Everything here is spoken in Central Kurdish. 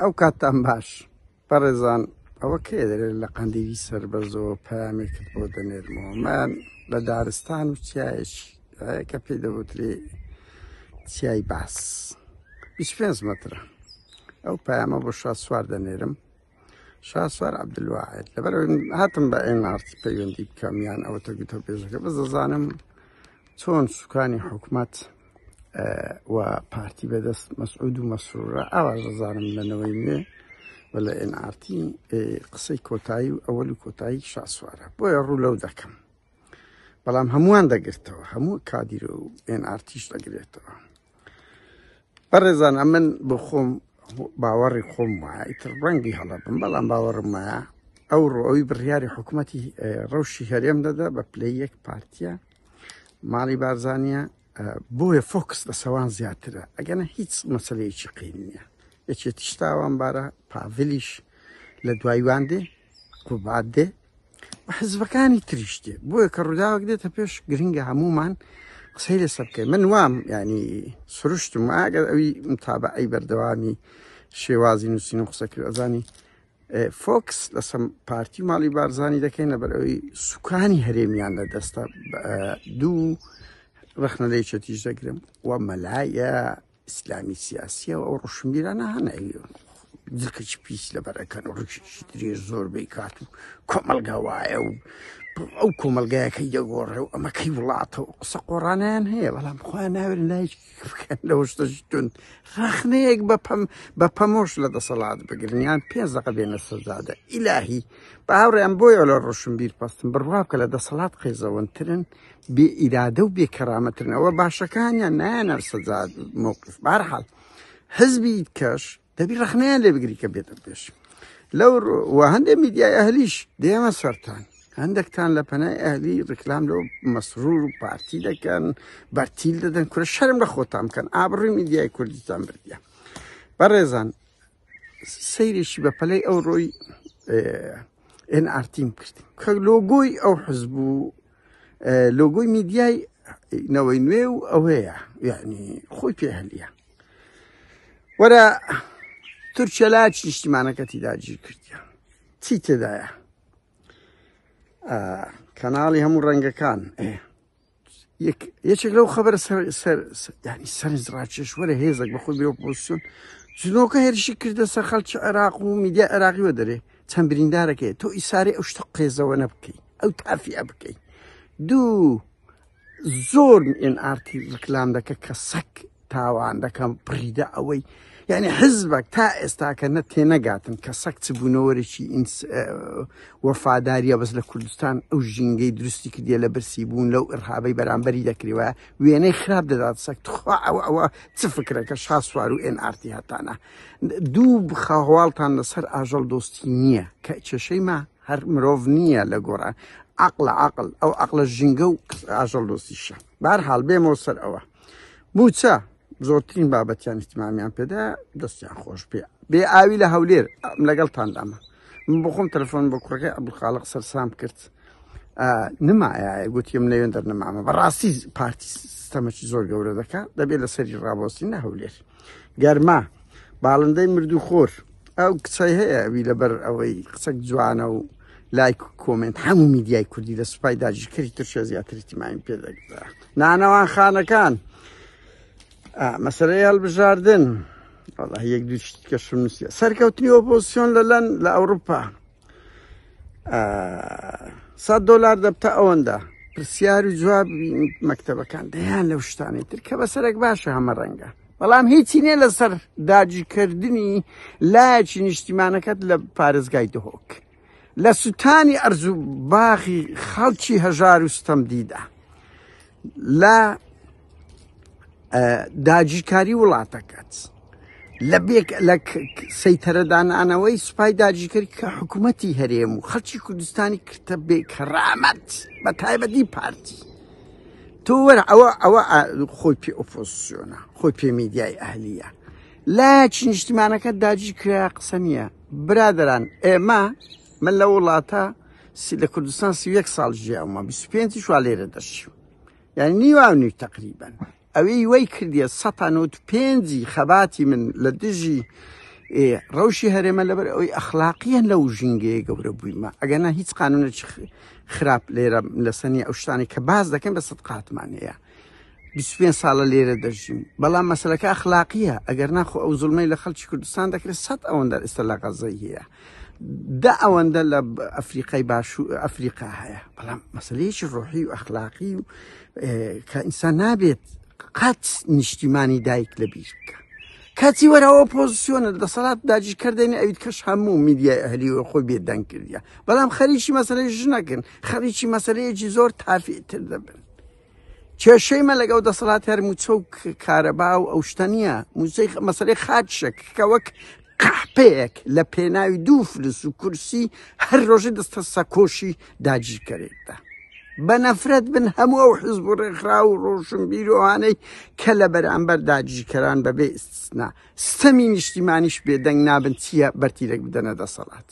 ئەو کاتتان باش بەڕێزان ئەوە کێ دەرێت لە قەندیلی سەربەرزەوە پامێکت بۆ دەنێرمەوە من لە دارستان و چایەکی کە پێی دەوترێ چیای باس 25 مەترە ئەو پامە بۆ شاسوار دەنێرم شاسوار عەبدولواحید لەبەر هاتم بە ئێنارتی پەیوەندی بکەمیان ئەوەتە گوتە پێشەکە بەس دەزانم چۆن سوکانی حکومەت و پارتی بەدەست مەسعود و مەسرورە ئاواز دەزانم لەنەوەی نوێ و لە ئێنارتی قسەی کۆتایی و ئەوەل و کۆتایی شاسوارە بۆیە ڕوو لەو دەکەم بەڵام هەمووان دەگرتەوە هەموو کادیرە و ئێنارتیش دەگرێتەوە بەڕێزان ئەمن بۆ خۆم باوەڕی خۆم وایە ئیتر ڕەنگی هەڵەبم بەڵام باوەڕم وایە ئەو ڕۆی بڕیاری حکوومەتی ڕەوشی هەرێم دەدا بە پلەی یەک پارتیە ماڵی بارزانیە بۆیە فۆکس لە سەوان زیاترە ئەگەنە هیچ مەسەلەیەکی قین نییە یەکێتی شتاوان بارە پاڤلیش لە دوایوان دێ قوبات دێ و حزبەکانی تریش دێ بۆیە کە ڕووداوەک دێتە پێش گرنگە هەمومان قسەی لەسەر بکەین من وام ینی سروشتم ئەگەر ئەوی متابعەی بەردەوامی شێوازی نووسین و قسە کرد ئەزانی فۆکس لەسەر پارتی ماڵی بارزانی دەکەین لەبەر ئەوەی سوکانی هەرێمیان لە دەستە دوو ڕخنە لە یەکێتیش دەگرم و مەلایە ئیسلامی سیاسیە و ئەو ڕۆشنبیرانە هەنەوی دڵکەچ پیس لەبەرەکەن و ڕووکێکی درێژ زۆر بێکات و کۆمەلگا وایە و ئەو کۆمەلگایەکەی دەگۆڕێ و ئەمەکەی وڵاتە و قسە قۆڕانیان هەیە بەڵام خۆیان ناوێن لایەک بکەن لەوە شتەشی تون ڕخنەیەک بە پەمۆش لە دەسەڵات بگرنیان 5 دقە بێنە سەرزادە ئیلاهی بە هاوڕێیان بۆیە لە ڕۆشنبیر پەستن بڕوا بکە لە دەسەڵات قەیزەوەنترن بێ ئیرادە و بێکەرامەترن ئەوە باشەکانیان نایەنەر سەرزاد موقف بەهەرحاڵ حزبی کەش دەبی ڕخنەیان لێ بگری کە بێتە پێش لەو و هەندێک میدیای ئەهلیش دێمە سەرتان هەندێکتان لە پەنای ئەهلی ڕکلام لەوە مەسرور و پارتی دەکەن بەرتیل دەدەن کورە شەرم لە خۆتان بکەن ئابڕووی میدیای کوردستان بردیە بەڕێزان سەیرێکی بە پەلەی ئەو ڕۆی NRTیم کردیم کە لۆگۆی ئەو حزب و لۆگۆی میدیای نەوەی نوێ و ئەوەیە یعنی خۆی پێهەلیە وەرە تورکیا لا چ نیشتیمانەکەتی داگیر کردیە چی تێدایە کەناڵی هەموو ڕەنگەکان یەکێک لەو خەبەرە ینی سەرنج ڕاکێش وەرە هێزێک بەخۆی بێ ئۆپۆزیسیۆن جنۆکە هێرشی کردە سەر خەڵکی عێراق و میدیا عێراقیوە دەرێ چەند بریندارەکەیە تۆ ئیساری ئەو شتە قێزەوە نەبکەی ئەو تافیە بکەی دوو زۆر NRT ڕکلام دەکە کە سەک تاوان دەکەم بڕیدە ئەوەی یعنی حزبك تا ئێستاکە نە تێنەگاتن کە سەک چ بوونەوەرێکی وەفاداریە بەس لە کوردستان ئەو ژینگەی دروستی کردیە لە برسی بوون لەو ئڕهابەی بەرامبەری دەکرێوە وێنەی خراپ دەدات سەک تخوا ئەوە چ فکرەکە شاسوار و NRT هەتانە دوو بخەهواڵتان لەسەر ئاژەڵ دۆستی نییە کە کێشەی ما هەر مرۆڤ نییە لە گۆڕان عقل ئەو عقلە ژینگە و ئاژەڵ دۆستیشە بەهەرحاڵ بێمەوە سەر ئەوە بووچە زۆرترین بابەتیان احتیمامیان پێدا دەستیان خۆش پێ بێ ئاوی لە هەولێر لەگەڵتان دامە من بۆ خۆم تەلەفۆن بە کوڕەکەی عەبدولخاڵق سەرسام کرد نمایە گوتیم لەوێن دەرنەمامە بەڕاستی پارتی سیستەمەکی زۆر گەورە دەکات دەبێت لەسەری ڕابۆستینە هەولێر گەرما باڵندەی مردوخۆر ئەو کچەی هەیە ئەوی لەبەر ئەوەی قسەک جوانە و لایک و کۆمنت هەموو میدیای کوردی لە سوپای داگیرکەری تورکیا زیاتر احتیمامی پێدەگرێت نانەوان خانەکان مەسەلەی هەڵبژاردن وەڵا یەک دوو کەشم نووسیە سەرکەوتنی ئۆپۆزیسیۆن لە ئەوروپا $100 دەبتە ئەوەندە پرسیار و جواب مەکتەبەکان دەیان لەو شتانەی تر کە بەسەرێک باشە هەمە ڕەنگە بەڵام هیچی نییە لەسەر داگیرکردنی لایەکی نیشتیمانەکەت لە پارێزگای دهۆک لە سوتانی ئەرزوو باغی خەڵکی هەژار و ستەم دیدا لە داگیرکاری وڵاتەکەت لە سەیتەرەدانانەوەی سوپای داگیرکاری کە حکوومەتی هەرێم و خەڵکی کوردستانی کردە بێکەرامەت بە تایبەتی پارتی تۆ وەرە ئەوە خۆی پێ ئۆپۆزیسیۆنە خۆی پێ میدیای ئەهلیە لایەکی نیشتیمانەکەت داگیرکرا قسە نییە برادەران ئێمە من لە وڵاتە لە کوردستان 31 ساڵ ژیاومە 25 شوا لێرە دەشیم یعنی نیوانی تقریبا ئەوەی وەی کردیە 195 خەباتی من لە دژی ڕەوشی هەرێمە لەبەر ئەوەی ئەخلاقیان لەو ژینگەیە گەورە بوویمە ئەگەنا هیچ قانونێکی خراپ لێرە لەسەنی ئەو شتانی کە باز دەکەن بە سەدقاتمان هەیە 25 ساڵە لێرە دەژیم بەڵام مەسەلەکە ئەخلاقیە ئەگەر ناخۆ ئەو زوڵمەی لە خەڵکی کوردستان دەکرێت 100 ئەوەندە ئێستا لە غەزەی هەیە دا ئەوەندە لە ئەفریقای ئەفریقا هەیە بەڵام مەسەلەیەکی ڕۆحی و ئەخلاقی و کە ئینسان نابێت قەت نیشتیمانی دایک لەبیر بکە کاتی وەرەوە پۆزیسیۆنە دەسەڵات داگیرکردنی ئەویت کەش هەموو میدیای ئەهلیوە خۆی بێدەنگ کردیە بەڵام خەریکی مەسەلەیەش نەکەن خەریکی مەسەلەیەکی زۆر تافیتر دەبن کێشەیمە لەگەڵ دەسەڵات هەرموچە و کارەبا و ئەو شتە نییە موزەی مەسەلەی خاچشێک کە وەک قەحپەیەک لە پێناوی دوو فلس و کورسی هەر ڕۆژێ دەستە سەکۆشی داگیرکەرێتدا بە نەفرەت بن هەموو ئەو حزب و ڕێکخرا و ڕۆشنبیر و ئەوانەی کە لە بەرامبەر داگیرکەران بەبێ ئیستیسنا ستەمی نیشتیمانیش بێدەنگ نابن چییە بەرتیرێک بدەنە دەسەڵات